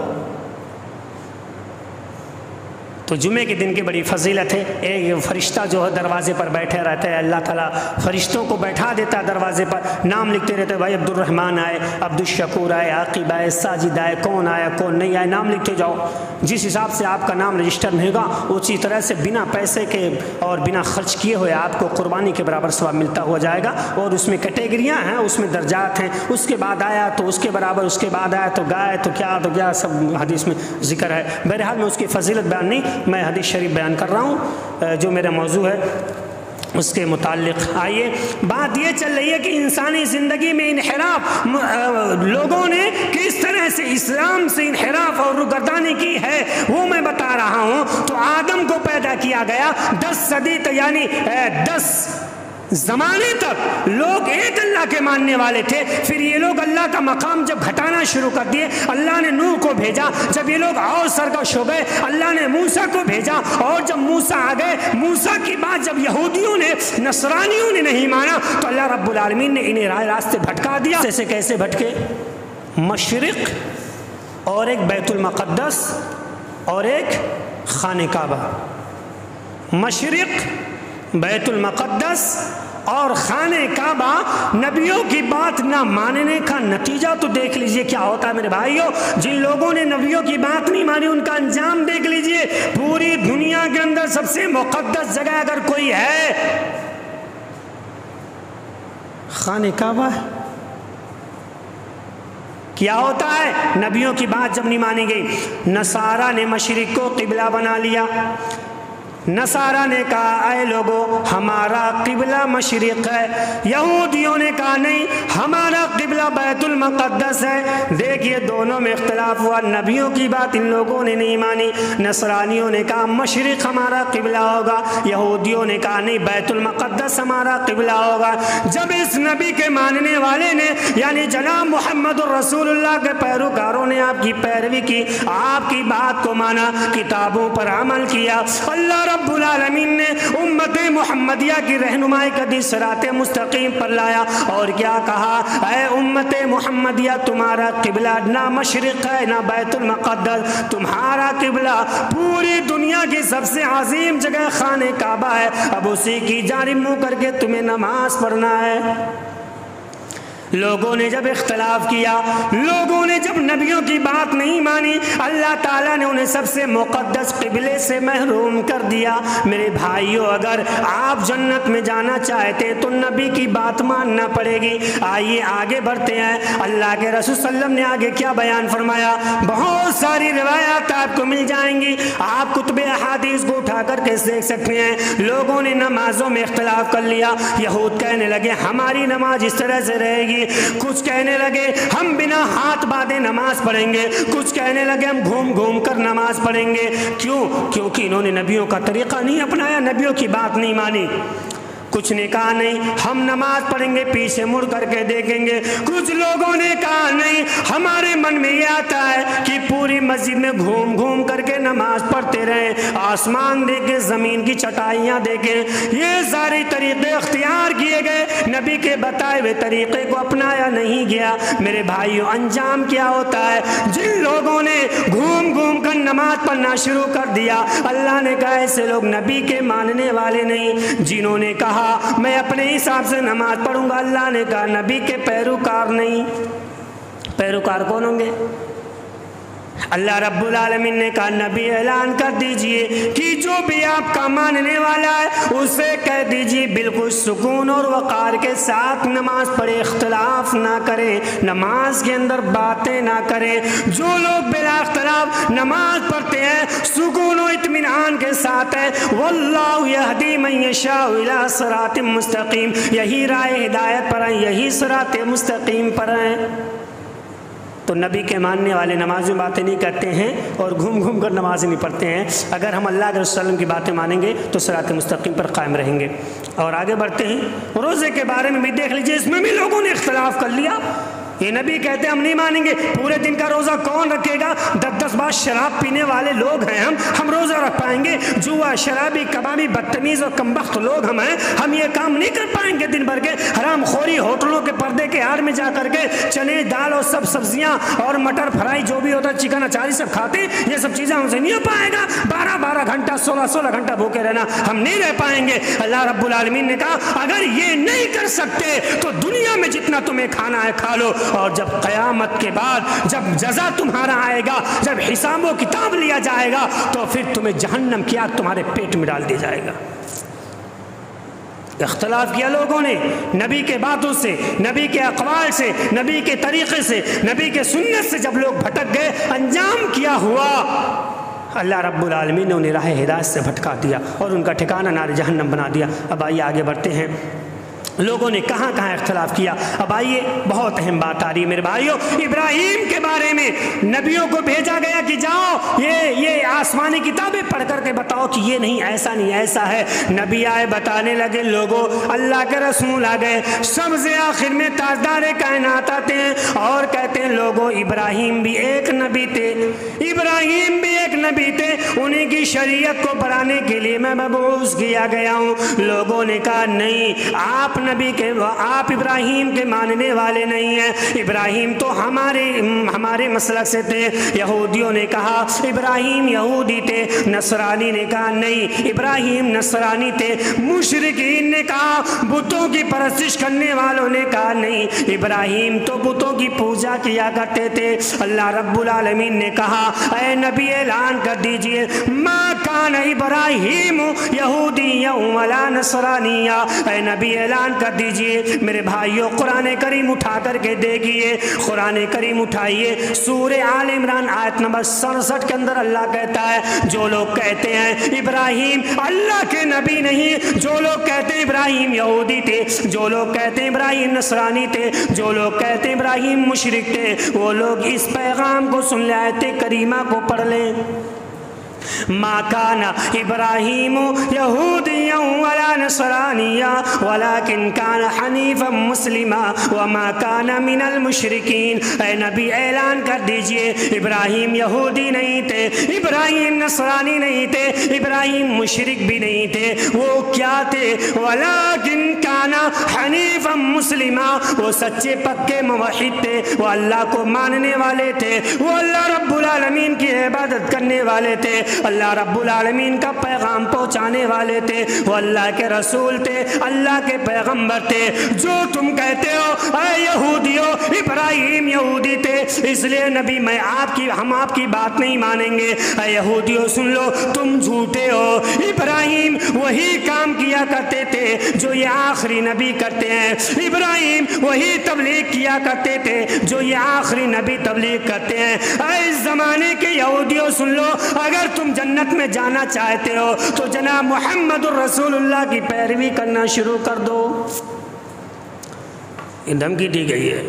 تو جمعے کے دن کی بڑی فضیلت ہے۔ ایک فرشتہ جو ہے دروازے پر بیٹھے رہتا ہے، اللہ تعالیٰ فرشتوں کو بیٹھا دیتا ہے دروازے پر، نام لکھتے رہتے ہیں، بھائی عبد الرحمن آئے، عبد الشکور آئے، عاقب آئے، ساجد آئے، کون آیا کون نہیں آئے، نام لکھتے جاؤ۔ جس حساب سے آپ کا نام رجسٹر نہیں گا اسی طرح سے بنا پیسے کے اور بنا خرچ کیے ہوئے آپ کو قربانی کے برابر ثواب ملتا ہوا جائے گا۔ اور اس میں کیٹیگریاں ہیں، اس میں درجات ہیں، اس کے بعد آیا تو اس کے برابر، اس کے بعد آیا تو گائے تو کیا سب حدیث میں ذکر ہے۔ بہرحال میں اس کی فضیلت بیان نہیں، میں حدیث شریف بیان کر رہا ہوں جو میرا موضوع ہے اس کے متعلق۔ آئیے، بات یہ چل رہی ہے کہ انسانی زندگی میں انحراف، لوگوں نے کس طرح سے اسلام سے انحراف اور روگردانی کی ہے وہ میں بتا رہا ہوں۔ تو آدم کو پیدا کیا گیا 10 صدی یعنی 10 زمانے تک لوگ ایک اللہ کے ماننے والے تھے، پھر یہ لوگ اللہ کا مقام جب گھٹانا شروع کر دیے، اللہ نے نوح کو بھیجا، جب یہ لوگ اور سرکش ہو گئے اللہ نے موسیٰ کو بھیجا، اور جب موسیٰ آ گئے، موسیٰ کی بات جب یہودیوں نے نصرانیوں نے نہیں مانا تو اللہ رب العالمین نے انہیں راہ راستے بھٹکا دیا۔ جیسے کیسے بھٹکے؟ مشرق اور ایک بیت المقدس اور ایک خانہ کعبہ، مشرق بیت المقدس اور خانہ کعبہ، نبیوں کی بات نہ ماننے کا نتیجہ تو دیکھ لیجئے کیا ہوتا ہے میرے بھائیوں۔ جن لوگوں نے نبیوں کی بات نہیں مانی ان کا انجام دیکھ لیجئے۔ پوری دنیا کے اندر سب سے مقدس جگہ اگر کوئی ہے خانہ کعبہ ہے۔ کیا ہوتا ہے؟ نبیوں کی بات جب نہیں مانی گئی، نصارہ نے مشرق کو قبلہ بنا لیا۔ نصارہ نے کہا اے لوگو ہمارا قبلہ مشرق ہے، یہودیوں نے کہا نہیں ہمارا قبلہ بیت المقدس ہے۔ دیکھیے دونوں میں اختلاف ہوا، نبیوں کی بات ان لوگوں نے نہیں مانی، نصرانیوں نے کہا مشرق ہمارا قبلہ ہوگا، یہودیوں نے کہا نہیں بیت المقدس ہمارا قبلہ ہوگا۔ جب اس نبی کے ماننے والے نے یعنی جناب محمد الرسول اللہ کے پیروکاروں نے آپ کی پیروی کی، آپ کی بات کو مانا، کتابوں پر عمل کیا، اللہ رب العالمین نے امت محمدیہ کی رہنمائی کا دی صراط مستقیم پر لایا اور کیا کہا؟ اے امت محمدیہ تمہارا قبلہ نہ مشرق ہے نہ بیت المقدس، تمہارا قبلہ پوری دنیا کی سب سے عظیم جگہ خانہ کعبہ ہے، اب اسی کی جانب منہ کر کے تمہیں نماز پڑھنا ہے۔ لوگوں نے جب اختلاف کیا، لوگوں نے جب نبیوں کی بات نہیں مانی، اللہ تعالیٰ نے انہیں سب سے مقدس قبلے سے محروم کر دیا۔ میرے بھائیوں اگر آپ جنت میں جانا چاہتے تو نبی کی بات ماننا پڑے گی۔ آئیے آگے بڑھتے ہیں، اللہ کے رسول صلی اللہ علیہ وسلم نے آگے کیا بیان فرمایا؟ بہت ساری روایات آپ کو مل جائیں گی. آپ کتب احادیث کو اٹھا کر کے دیکھ سکتے ہیں. لوگوں نے نمازوں میں اختلاف کر لیا. یہود کہنے لگے ہماری نماز اس طرح سے رہے گی, کچھ کہنے لگے ہم بنا ہاتھ باندھے نماز پڑھیں گے, کچھ کہنے لگے ہم گھوم گھوم کر نماز پڑھیں گے. کیوں؟ کیونکہ انہوں نے نبیوں کا طریقہ نہیں اپنایا, نبیوں کی بات نہیں مانی. کچھ نے کہا نہیں ہم نماز پڑھیں گے پیچھے مڑ کر کے دیکھیں گے. کچھ لوگوں نے کہا نہیں ہمارے من میں یہ آتا ہے کہ پوری مسجد میں گھوم گھوم کر کے نماز پڑھتے رہیں, آسمان دیکھیں, زمین کی چٹائیاں دیکھیں. یہ سارے طریقے اختیار کیے گئے, نبی کے بتائے ہوئے طریقے کو اپنایا نہیں گیا. میرے بھائیوں انجام کیا ہوتا ہے؟ جن لوگوں نے گھوم گھوم کر نماز پڑھنا شروع کر دیا, اللہ نے کہا ایسے لوگ نبی کے ماننے والے نہیں. جنہوں نے کہا میں اپنے حساب سے نماز پڑھوں گا, اللہ نے کہا نبی کے پیروکار نہیں. پیروکار کون ہوں گے؟ اللہ رب العالمین نے کہا نبی اعلان کر دیجئے کہ جو بھی آپ کا ماننے والا ہے اسے کہہ دیجئے بالکل سکون اور وقار کے ساتھ نماز پڑھے, اختلاف نہ کرے, نماز کے اندر باتیں نہ کرے. جو لوگ بلا اختلاف نماز پڑھتے ہیں سکون و اطمینان کے ساتھ ہے, واللہ یہدی من یشاء الی صراط مستقیم, یہی راہ ہدایت پر ہیں, یہی صراط مستقیم پر ہیں. تو نبی کے ماننے والے نماز میں باتیں نہیں کرتے ہیں اور گھوم گھوم کر نماز نہیں پڑھتے ہیں. اگر ہم اللہ کے رسول صلی اللہ علیہ وسلم کی باتیں مانیں گے تو صراط مستقیم پر قائم رہیں گے. اور آگے بڑھتے ہیں. روزے کے بارے میں بھی دیکھ لیجئے, اس میں بھی لوگوں نے اختلاف کر لیا. یہ نبی کہتے ہیں ہم نہیں مانیں گے, پورے دن کا روزہ کون رکھے گا؟ 10 بار شراب پینے والے لوگ ہیں ہم روزہ رکھ پائیں گے؟ جوا, شرابی, کبابی, بدتمیز اور کمبخت لوگ ہم یہ کام نہیں کر پائیں گے دن بھر کے. حرام خوری ہوٹلوں کے پردے کے آڑ میں جا کر کے چنے دال اور سب سبزیاں اور مٹر فرائی جو بھی ہوتا ہے, چکن اچاری سب کھاتے, یہ سب چیزیں ہم سے نہیں ہو پائے گا. 12 گھنٹہ 16 گھنٹہ بھوکے رہنا ہم نہیں رہ پائیں گے. اللہ رب العالمین نے کہا اگر یہ نہیں کر سکتے تو دنیا میں جتنا تمہیں کھانا ہے کھا لو, اور جب قیامت کے بعد جب جزا تمہارا آئے گا, جب حساب و کتاب لیا جائے گا تو پھر تمہیں جہنم کی آگ تمہارے پیٹ میں ڈال دی جائے گا. اختلاف کیا لوگوں نے نبی کے باتوں سے, نبی کے اقوال سے, نبی کے طریقے سے, نبی کے سنت سے. جب لوگ بھٹک گئے انجام کیا ہوا؟ اللہ رب العالمین نے انہیں راہ ہدایت سے بھٹکا دیا اور ان کا ٹھکانہ نار جہنم بنا دیا. اب آئیے آگے بڑھتے ہیں. لوگوں نے کہاں کہاں اختلاف کیا. اب آئیے بہت اہم بات آ رہی ہے میرے بھائیوں. ابراہیم کے بارے میں نبیوں کو بھیجا گیا کہ جاؤ یہ آسمانی کتابیں پڑھ کر کے بتاؤ کہ یہ نہیں, ایسا نہیں, ایسا ہے. نبی آئے, بتانے لگے. لوگوں اللہ کے رسول آ گئے, سب سے آخر میں تاجدار کائنات آتے ہیں اور کہتے ہیں لوگوں ابراہیم بھی ایک نبی تھے, ابراہیم بھی ایک نبی تھے, انہیں کی شریعت کو بڑھانے کے لیے میں مبعوث کیا گیا ہوں. لوگوں نے کہا نہیں, آپ ابراہیم کے ماننے والے نہیں ہیں, ابراہیم تو ہمارے مسلک سے تھے. یہودیوں نے کہا ابراہیم یہودی تھے, نصرانی نے کہا نہیں ابراہیم نصرانی تھے, مشرکین نے کہا, بتوں کی پرستش کرنے والوں نے کہا نہیں ابراہیم تو بتوں کی پوجا کیا کرتے تھے. اللہ رب العالمین نے کہا اے نبی اعلان کر دیجئے ما کان ابراہیم یہودیا ولا نصرانیا. اے نبی اعلان کر دیجئے. میرے بھائیوں قرآن کریم اٹھا کر کے دیکھیے, قرآن کریم اٹھائیے, سورہ آل عمران آیت نمبر 67 کے اندر اللہ کہتا ہے جو لوگ کہتے ہیں ابراہیم اللہ کے نبی نہیں, جو لوگ کہتے ہیں ابراہیم یہودی تھے, جو لوگ کہتے ہیں ابراہیم نصرانی تھے, جو لوگ کہتے ہیں ابراہیم مشرک تھے, وہ لوگ اس پیغام کو سن لیں, آیت کریمہ کو پڑھ لیں. ما کان ابراہیم یہودیا ولا نصرانیا ولکن کان حنیفا مسلما وما کان من المشرکین. اے نبی اعلان کر دیجئے ابراہیم یہودی نہیں تھے, ابراہیم نصرانی نہیں تھے, ابراہیم مشرک بھی نہیں تھے. وہ کیا تھے؟ ولکن کان حنیفا مسلما, وہ سچے پکے موحد تھے, وہ اللہ کو ماننے والے تھے, وہ اللہ رب العالمین کی عبادت کرنے والے تھے, اللہ رب العالمین کا پیغام پہنچانے والے تھے, وہ اللہ کے رسول تھے, اللہ کے پیغمبر تھے. جو تم کہتے ہو اے یہودیو ابراہیم یہودی تھے اس لیے نبی ہم آپ کی بات نہیں مانیں گے, اے یہودیو سن لو تم جھوٹے ہو. ابراہیم وہی کام کیا کرتے تھے جو یہ آخری نبی کرتے ہیں, ابراہیم وہی تبلیغ کیا کرتے تھے جو یہ آخری نبی تبلیغ کرتے ہیں. اے زمانے کے یہودیوں سن لو، اگر تم جنت میں جانا چاہتے ہو تو جناب محمد الرسول اللہ کی پیروی کرنا شروع کر دو۔ یہ دھمکی دی گئی ہے،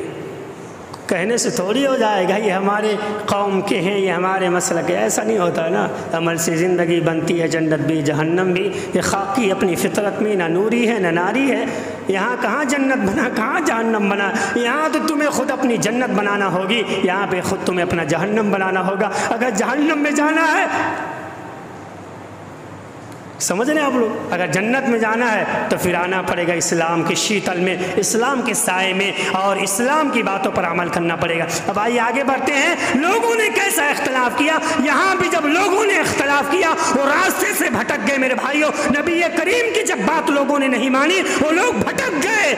کہنے سے تھوڑی ہو جائے گا یہ ہمارے قوم کے ہیں، یہ ہمارے مسلک ہے، ایسا نہیں ہوتا نا۔ عمل سے زندگی بنتی ہے، جنت بھی جہنم بھی، یہ خاکی اپنی فطرت میں نہ نوری ہے نہ ناری ہے۔ یہاں کہاں جنت بنا، کہاں جہنم بنا، یہاں تو تمہیں خود اپنی جنت بنانا ہوگی، یہاں پہ خود تمہیں اپنا جہنم بنانا ہوگا۔ اگر جہنم میں جانا ہے، سمجھ رہے ہیں آپ لوگ، اگر جنت میں جانا ہے تو پھر آنا پڑے گا اسلام کے شیتل میں، اسلام کے سائے میں، اور اسلام کی باتوں پر عمل کرنا پڑے گا۔ اب آئیے آگے بڑھتے ہیں، لوگوں نے کیسا اختلاف کیا۔ یہاں بھی جب لوگوں نے اختلاف کیا وہ راستے سے بھٹک گئے میرے بھائیوں۔ نبی کریم کی جب بات لوگوں نے نہیں مانی وہ لوگ بھٹک گئے،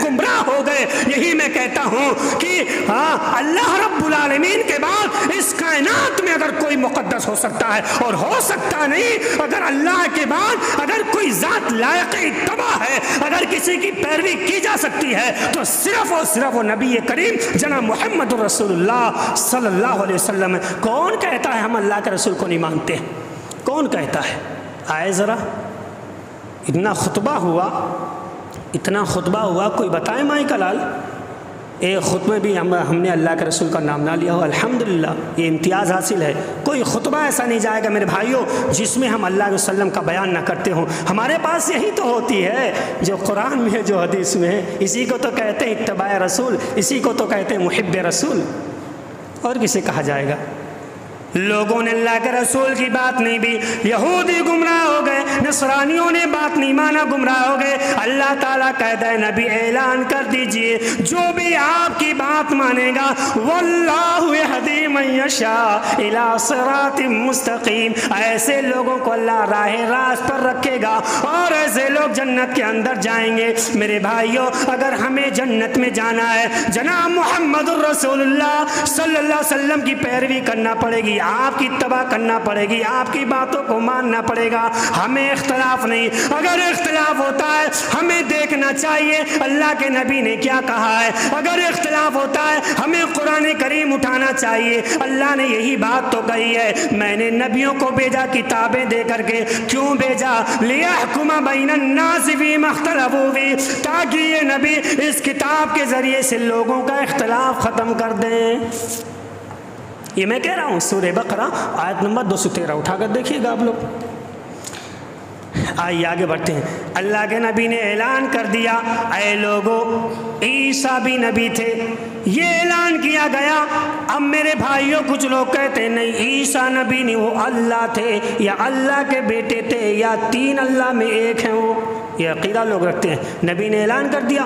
گمراہ ہو گئے۔ یہی میں کہتا ہوں کہ اللہ رب العالمین کے بعد اس کائنات میں اگر کوئی مقدس ہو سکتا ہے، اور ہو سکتا نہیں، اگر اللہ کے بعد اگر کوئی ذات لائق اتباع ہے، اگر کسی کی پیروی کی جا سکتی ہے تو صرف اور صرف وہ نبی کریم جناب محمد الرسول اللہ صلی اللہ علیہ وسلم۔ کون کہتا ہے ہم اللہ کے رسول کو نہیں مانتے؟ کون کہتا ہے؟ آئے ذرا، اتنا خطبہ ہوا، کوئی بتائے مائی کا لال؟ ایک خطبے بھی ہم نے اللہ کے رسول کا نام نہ لیا ہو، الحمدللہ یہ امتیاز حاصل ہے۔ کوئی خطبہ ایسا نہیں جائے گا میرے بھائیوں جس میں ہم اللہ علیہ وسلم کا بیان نہ کرتے ہوں۔ ہمارے پاس یہی تو ہوتی ہے جو قرآن میں ہے، جو حدیث میں ہے، اسی کو تو کہتے ہیں اتباع رسول، اسی کو تو کہتے ہیں محب رسول، اور کسے کہا جائے گا؟ لوگوں نے اللہ کے رسول کی بات نہیں بھی، یہودی گمراہ ہو گئے، نصرانیوں نے بات نہیں مانا، گمراہ ہو گئے۔ اللہ تعالیٰ کہتا ہے نبی اعلان کر دیجئے جو بھی آپ کی بات مانے گا، واللہ یہدی من یشاء الی صراط مستقیم، ایسے لوگوں کو اللہ راہ راست پر رکھے گا اور ایسے لوگ جنت کے اندر جائیں گے۔ میرے بھائیوں، اگر ہمیں جنت میں جانا ہے جناب محمد الرسول اللہ صلی اللہ علیہ وسلم کی پیروی کرنا پڑے گی، آپ کی اتباع کرنا پڑے گی، آپ کی باتوں کو ماننا پڑے گا۔ ہمیں اختلاف نہیں، اگر اختلاف ہوتا ہے ہمیں دیکھنا چاہیے اللہ کے نبی نے کیا کہا ہے۔ اگر اختلاف ہوتا ہے ہمیں قرآن کریم اٹھانا چاہیے، اللہ نے یہی بات تو کہی ہے، میں نے نبیوں کو بھیجا کتابیں دے کر کے۔ کیوں بھیجا؟ لیحکم بین الناس فیما اختلفوا فیہ، تاکہ یہ نبی اس کتاب کے ذریعے سے لوگوں کا اختلاف ختم کر دیں۔ یہ میں کہہ رہا ہوں سورہ بقرہ آیت نمبر 213 اٹھا کر دیکھیے گا آپ لوگ۔ آئیے آگے بڑھتے ہیں۔ اللہ کے نبی نے اعلان کر دیا، اے لوگو عیسیٰ بھی نبی تھے، یہ اعلان کیا گیا۔ اب میرے بھائیوں کچھ لوگ کہتے ہیں نہیں عیسیٰ نبی نہیں، وہ اللہ تھے یا اللہ کے بیٹے تھے یا تین اللہ میں ایک ہیں وہ، یہ عقیدہ لوگ رکھتے ہیں۔ نبی نے اعلان کر دیا،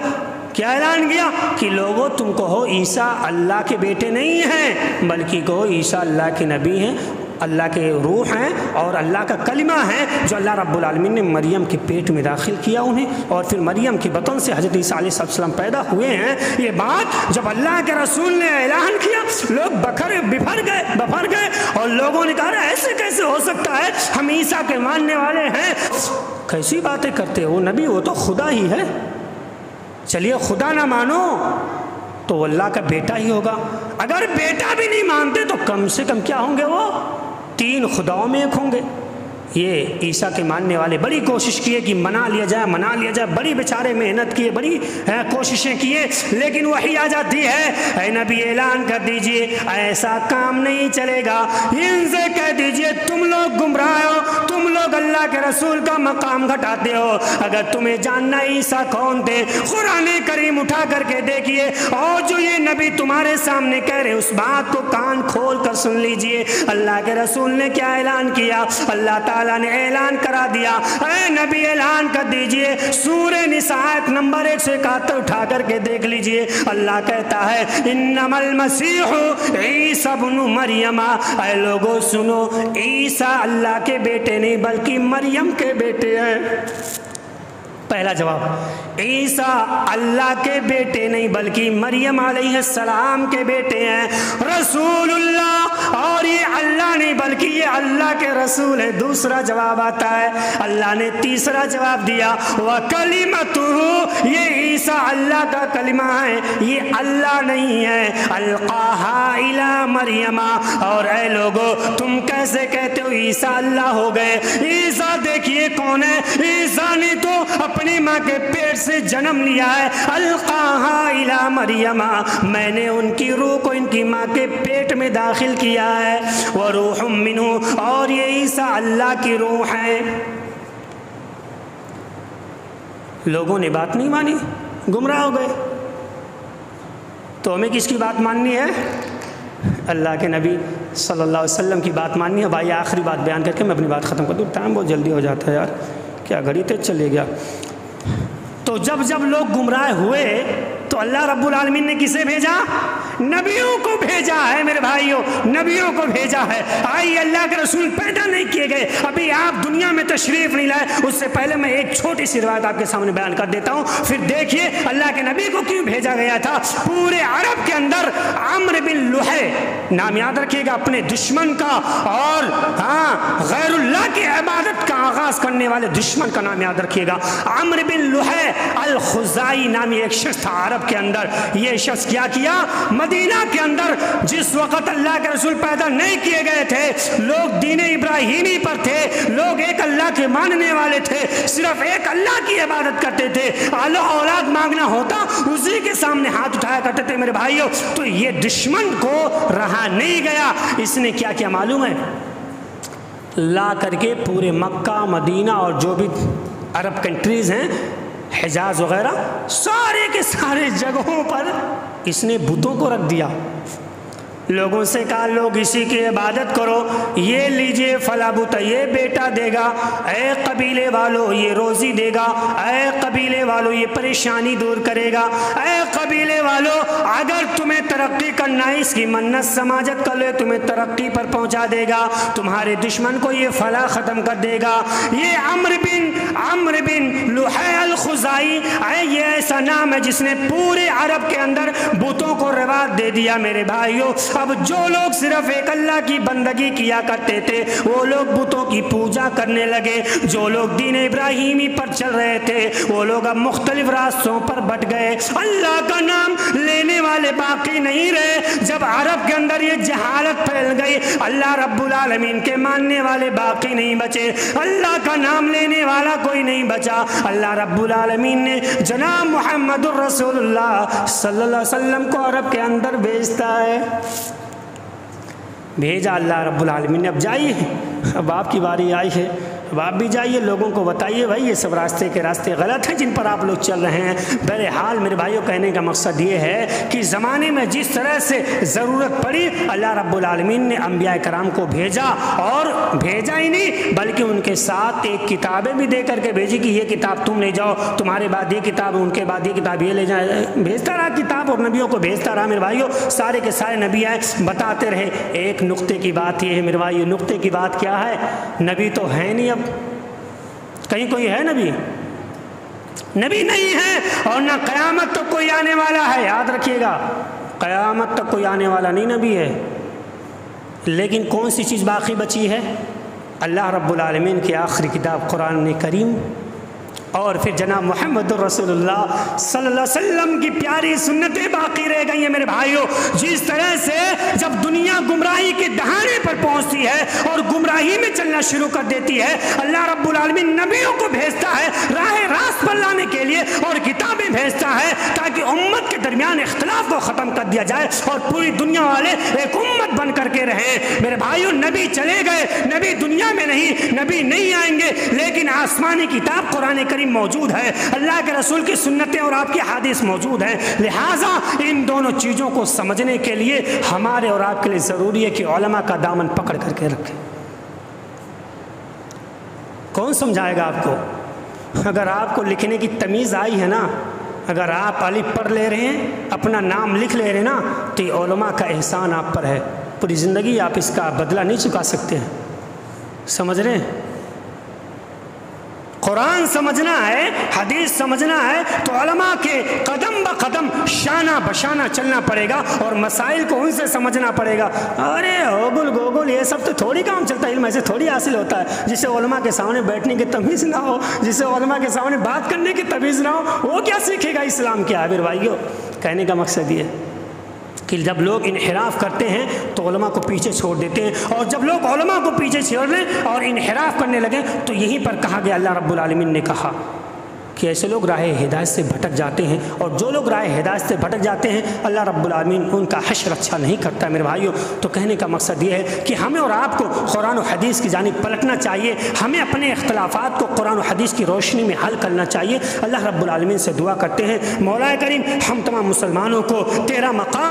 کیا اعلان کیا کہ لوگوں تم کہو عیسیٰ اللہ کے بیٹے نہیں ہیں، بلکہ کہو عیسیٰ اللہ کے نبی ہیں، اللہ کے روح ہیں اور اللہ کا کلمہ ہے جو اللہ رب العالمین نے مریم کے پیٹ میں داخل کیا انہیں، اور پھر مریم کی بطن سے حضرت عیسیٰ علیہ السلام پیدا ہوئے ہیں۔ یہ بات جب اللہ کے رسول نے اعلان کیا لوگ بفر گئے اور لوگوں نے کہا ایسے کیسے ہو سکتا ہے، ہم عیسیٰ کے ماننے والے ہیں، کیسی باتیں کرتے ہو، نبی وہ تو خدا ہی ہے، چلیے خدا نہ مانو تو وہ اللہ کا بیٹا ہی ہوگا، اگر بیٹا بھی نہیں مانتے تو کم سے کم کیا ہوں گے، وہ تین خداؤں میں ایک ہوں گے۔ یہ عیسیٰ کے ماننے والے بڑی کوشش کیے کہ منا لیا جائے، بڑی بیچارے محنت کیے، بڑی کوششیں کیے، لیکن وحی آ جاتی ہے اے نبی اعلان کر دیجئے ایسا کام نہیں چلے گا، ان سے کہہ دیجئے تم لوگ گمراہ ہو، تم لوگ اللہ کے رسول کا مقام گھٹاتے ہو۔ اگر تمہیں جاننا عیسیٰ کون تھے قرآن کریم اٹھا کر کے دیکھیے، اور جو یہ نبی تمہارے سامنے کہہ رہے اس بات کو کان کھول کر سن لیجئے۔ اللہ کے رسول نے کیا اعلان کیا؟ اللہ تعالیٰ نے اعلان کرا دیا، اے نبی اعلان کر دیجئے، سورہ نساء آیت نمبر 171 اٹھا کر کے دیکھ لیجئے۔ اللہ کہتا ہے انما المسیح عیسیٰ ابن مریم، اے لوگوں سنو، عیسیٰ اللہ کے بیٹے نہیں بلکہ مریم کے بیٹے ہیں۔ پہلا جواب، عیسیٰ اللہ کے بیٹے نہیں بلکہ مریم علیہ السلام کے بیٹے ہیں، رسول اللہ، اور یہ اللہ نہیں بلکہ کہ یہ اللہ کے رسول ہے، دوسرا جواب آتا ہے، اللہ نے تیسرا جواب دیا وَكَلِمَتُهُ، یہ عیسیٰ اللہ کا کلمہ ہے، یہ اللہ نہیں ہے، القاها الی مریم، اور اے لوگو تم کیسے کہتے ہو عیسیٰ اللہ ہو گئے؟ عیسیٰ دیکھیے کون ہے، عیسیٰ نے تو اپنی ماں کے پیٹ سے جنم لیا ہے، القاها الی مریم، میں نے ان کی روح کو ان کی ماں کے پیٹ میں داخل کیا ہے، وروح منہ، اور یہ عیسیٰ اللہ کی روح ہے۔ لوگوں نے بات نہیں مانی، گمراہ ہو گئے۔ تو ہمیں کس کی بات ماننی ہے؟ اللہ کے نبی صلی اللہ علیہ وسلم کی بات ماننی ہے۔ بھائی آخری بات بیان کر کے میں اپنی بات ختم کر دوں، ٹائم بہت جلدی ہو جاتا ہے یار، کیا گھڑی تیز چلے گیا۔ تو جب لوگ گمراہ ہوئے تو اللہ رب العالمین نے کسے بھیجا؟ نبیوں کو بھیجا ہے میرے بھائیوں، نبیوں کو بھیجا ہے۔ آئی اللہ کے رسول پیدا نہیں کیے گئے، ابھی آپ دنیا میں تشریف نہیں لائے، اس سے پہلے میں ایک چھوٹی سی روایت آپ کے سامنے بیان کر دیتا ہوں، پھر دیکھیے اللہ کے نبی کو کیوں بھیجا گیا تھا۔ پورے عرب کے اندر عمرو بن لحی، نام یاد رکھیے گا اپنے دشمن کا، اور غیر اللہ کی عبادت کا آغاز کرنے والے دشمن کا نام یاد رکھیے گا، عمرو بن لحی الخزائی نامی ایک شخص تھا عرب کے اندر۔ یہ شخص کیا مدینہ کے اندر جس وقت اللہ کے رسول پیدا نہیں کیے گئے تھے، لوگ دین ابراہیمی پر تھے، لوگ ایک اللہ کے ماننے والے تھے، صرف ایک اللہ کی عبادت کرتے تھے، اولاد مانگنا ہوتا اسی کے سامنے ہاتھ اٹھایا کرتے تھے میرے بھائیوں۔ تو یہ دشمن کو رہا نہیں گیا، اس نے کیا کیا معلوم ہے؟ لا کر کے پورے مکہ مدینہ اور جو بھی عرب کنٹریز ہیں، حجاز وغیرہ، سارے کے سارے جگہوں پر اس نے بتوں کو رکھ دیا۔ لوگوں سے کہا لوگ اسی کی عبادت کرو، یہ لیجئے فلاں بت یہ بیٹا دے گا، اے قبیلے والو یہ روزی دے گا، اے قبیلے والو یہ پریشانی دور کرے گا، اے قبیلے والو اگر تمہیں ترقی کرنا ہے اس کی منت سماجت کر لے، تمہیں ترقی پر پہنچا دے گا، تمہارے دشمن کو یہ فلاں ختم کر دے گا۔ یہ عمرو بن لحی الخزائی، یہ ایسا نام ہے جس نے پورے عرب کے اندر بتوں کو رواج دے دیا میرے بھائیوں۔ اب جو لوگ صرف ایک اللہ کی بندگی کیا کرتے تھے وہ لوگ بتوں کی پوجا کرنے لگے، جو لوگ دین ابراہیمی پر چل رہے تھے وہ لوگ اب مختلف راستوں پر بٹ گئے، اللہ کا نام لینے والے باقی نہیں رہے۔ جب عرب کے اندر یہ جہالت پھیل گئی، اللہ رب العالمین کے ماننے والے باقی نہیں بچے، اللہ کا نام لینے والا کوئی نہیں بچا۔ اللہ رب العالمین نے جناب محمد الرسول اللہ صلی اللہ علیہ وسلم کو عرب کے اندر بھیجتا ہے، بھیجا اللہ رب العالمین نے۔ اب جائیے، اب آپ کی باری آئی ہے، اب آپ بھی جائیے، لوگوں کو بتائیے بھائی یہ سب راستے غلط ہیں جن پر آپ لوگ چل رہے ہیں۔ بہرحال میرے بھائیوں کہنے کا مقصد یہ ہے کہ زمانے میں جس طرح سے ضرورت پڑی اللہ رب العالمین نے انبیاء کرام کو بھیجا، اور بھیجا ہی نہیں بلکہ ان کے ساتھ ایک کتابیں بھی دے کر کے بھیجی کہ یہ کتاب تم لے جاؤ، تمہارے بعد یہ کتاب، ان کے بعد یہ کتاب یہ لے جائے، بھیجتا رہا کتاب اور نبیوں کو بھیجتا رہا میرے بھائیوں۔ سارے کے سارے نبی آئے بتاتے رہے۔ ایک نقطے کی بات یہ ہے میرے بھائیوں، نقطے کی بات کیا ہے؟ نبی تو ہے نہیں، اب کہیں کوئی ہے نبی نہیں ہے، اور نہ قیامت تک کوئی آنے والا ہے، یاد رکھیے گا قیامت تک کوئی آنے والا نہیں نبی ہے۔ لیکن کون سی چیز باقی بچی ہے؟ اللہ رب العالمین کی آخری کتاب قرآن کریم، اور پھر جناب محمد الرسول اللہ صلی اللہ علیہ وسلم کی پیاری سنتیں باقی رہ گئی ہیں میرے بھائیوں۔ جس طرح سے جب دنیا گمراہی کے دہانے پر پہنچتی ہے اور گمراہی میں چلنا شروع کر دیتی ہے، اللہ رب العالمین نبیوں کو بھیجتا ہے راہ راست پر لانے کے لیے، اور کتابیں بھیجتا ہے تاکہ امت کے درمیان اختلاف کو ختم کر دیا جائے اور پوری دنیا والے ایک امت بن کر کے رہے۔ میرے بھائیوں نبی چلے گئے، نبی دنیا میں نہیں، نبی نہیں آئیں گے، لیکن آسمانی کتاب قرآن کریم موجود ہے، اللہ کے رسول کی سنتیں اور آپ کی حدیث موجود ہیں۔ لہٰذا ان دونوں چیزوں کو سمجھنے کے لیے ہمارے اور آپ کے لیے ضروری ہے کہ علماء کا دامن پکڑ کر کے رکھیں۔ کون سمجھائے گا آپ کو؟ اگر آپ کو لکھنے کی تمیز آئی ہے نا، اگر آپ الف پڑھ لے رہے ہیں، اپنا نام لکھ لے رہے ہیں نا، تو یہ علماء کا احسان آپ پر ہے، پوری زندگی آپ اس کا بدلہ نہیں چکا سکتے ہیں۔ سمجھ رہے ہیں؟ قرآن سمجھنا ہے، حدیث سمجھنا ہے تو علماء کے قدم بقدم شانہ بشانہ چلنا پڑے گا اور مسائل کو ان سے سمجھنا پڑے گا۔ ارے ہوگل گوگل یہ یہ سب تو تھوڑی کام چلتا ہے، علم ایسے تھوڑی حاصل ہوتا ہے، جسے علماء کے سامنے بیٹھنے کی تمیز نہ ہو، جسے علماء کے سامنے بات کرنے کی تمیز نہ ہو، وہ کیا سیکھے گا اسلام کیا ہے؟ میرے بھائیو، کہنے کا مقصد یہ ہے کہ جب لوگ انحراف کرتے ہیں تو علماء کو پیچھے چھوڑ دیتے ہیں، اور جب لوگ علماء کو پیچھے چھوڑ لیں اور انحراف کرنے لگیں تو یہیں پر کہا گیا، اللہ رب العالمین نے کہا کہ ایسے لوگ راہ ہدایت سے بھٹک جاتے ہیں، اور جو لوگ راہ ہدایت سے بھٹک جاتے ہیں اللہ رب العالمین ان کا حشر اچھا نہیں کرتا ہے۔ میرے بھائیوں، تو کہنے کا مقصد یہ ہے کہ ہمیں اور آپ کو قرآن و حدیث کی جانب پلٹنا چاہیے، ہمیں اپنے اختلافات کو قرآن و حدیث کی روشنی میں حل کرنا چاہیے۔ اللہ رب العالمین سے دعا کرتے ہیں، مولا کریم ہم تمام مسلمانوں کو تیرا مقام